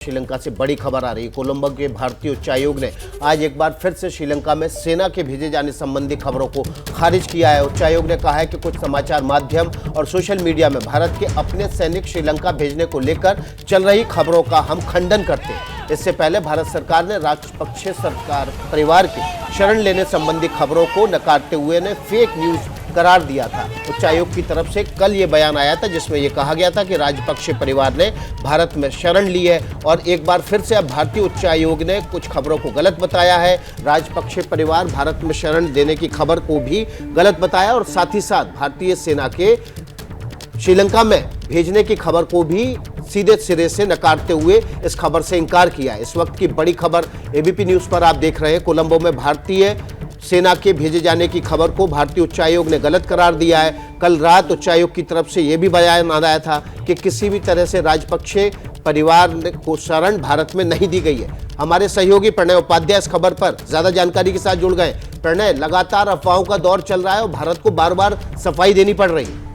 श्रीलंका से बड़ी खबर आ रही है। कोलंबो के भारतीय उच्चायोग ने आज एक बार फिर से श्रीलंका में सेना के भेजे जाने संबंधी खबरों को खारिज किया है। उच्चायोग ने कहा है कि कुछ समाचार माध्यम और सोशल मीडिया में भारत के अपने सैनिक श्रीलंका भेजने को लेकर चल रही खबरों का हम खंडन करते हैं। इससे पहले भारत सरकार ने राजपक्षे सरकार परिवार की शरण लेने संबंधी खबरों को नकारते हुए ने फेक न्यूज करार दिया था। उच्चायोग की तरफ से कल ये बयान आया था जिसमें यह कहा गया था कि राजपक्षे परिवार ने भारत में शरण ली है और एक बार फिर से अब भारतीय उच्चायोग ने कुछ खबरों को गलत बताया है। राजपक्षे परिवार भारत में शरण देने की खबर को भी गलत बताया और साथ ही साथ भारतीय सेना के श्रीलंका में भेजने की खबर को भी सीधे सिरे से नकारते हुए इस खबर से इनकार किया है। इस वक्त की बड़ी खबर एबीपी न्यूज पर आप देख रहे हैं। कोलंबो में भारतीय सेना के भेजे जाने की खबर को भारतीय उच्चायोग ने गलत करार दिया है। कल रात उच्चायोग की तरफ से यह भी बयान आया था कि किसी भी तरह से राजपक्षे परिवार को शरण भारत में नहीं दी गई है। हमारे सहयोगी प्रणय उपाध्याय इस खबर पर ज्यादा जानकारी के साथ जुड़ गए। प्रणय, लगातार अफवाहों का दौर चल रहा है और भारत को बार बार सफाई देनी पड़ रही है।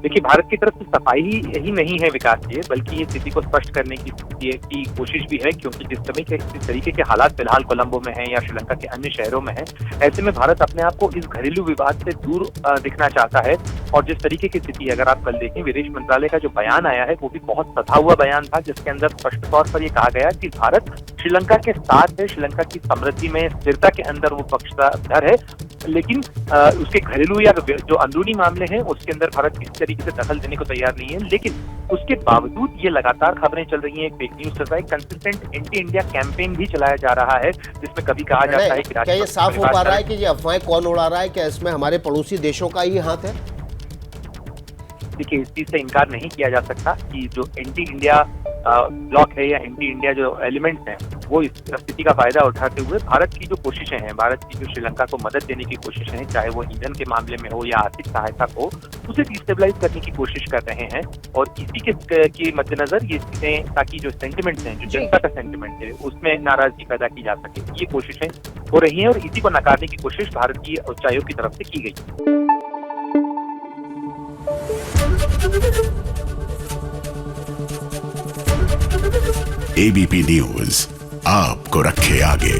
देखिए, भारत की तरफ से सफाई ही नहीं है विकास जी, बल्कि ये स्थिति को स्पष्ट करने की कोशिश भी है, क्योंकि जिस तरीके के हालात फिलहाल कोलंबो में हैं या श्रीलंका के अन्य शहरों में हैं, ऐसे में भारत अपने आप को इस घरेलू विवाद से दूर दिखना चाहता है। और जिस तरीके की स्थिति अगर आप कल देखें, विदेश मंत्रालय का जो बयान आया है वो भी बहुत सधा हुआ बयान था, जिसके अंदर स्पष्ट तौर पर ये कहा गया कि भारत श्रीलंका के साथ है, श्रीलंका की समृद्धि में स्थिरता के अंदर वो पक्षधर है, लेकिन उसके घरेलू या जो अंदरूनी मामले हैं उसके अंदर भारत किसी तरीके से दखल देने को तैयार नहीं है। लेकिन उसके बावजूद ये लगातार खबरें चल रही हैं, एक फेक न्यूज चल रहा है, कंसिस्टेंट एंटी इंडिया कैंपेन भी चलाया जा रहा है, जिसमें कभी कहा जाता है कि क्या ये साफ हो पा रहा है कि ये अफवाहें कौन उड़ा रहा है? क्या इसमें हमारे पड़ोसी देशों का ही हाथ है? देखिए, इस चीज से इनकार नहीं किया जा सकता कि जो एंटी इंडिया ब्लॉक है या एंटी इंडिया जो एलिमेंट्स हैं, वो इस स्थिति का फायदा उठाते हुए भारत की जो कोशिशें हैं, भारत की जो श्रीलंका को मदद देने की कोशिशें हैं, चाहे वो ईंधन के मामले में हो या आर्थिक सहायता को, उसे डिस्टेबलाइज करने की कोशिश कर रहे हैं। और इसी के मद्देनजर ये चीजें, ताकि जो सेंटिमेंट्स हैं, जो जनता का सेंटिमेंट है, उसमें नाराजगी पैदा की जा सके, ये कोशिशें हो रही हैं और इसी को नकारने की कोशिश भारत की उच्चायोग की तरफ से की गई। एबीपी न्यूज आपको रखे आगे।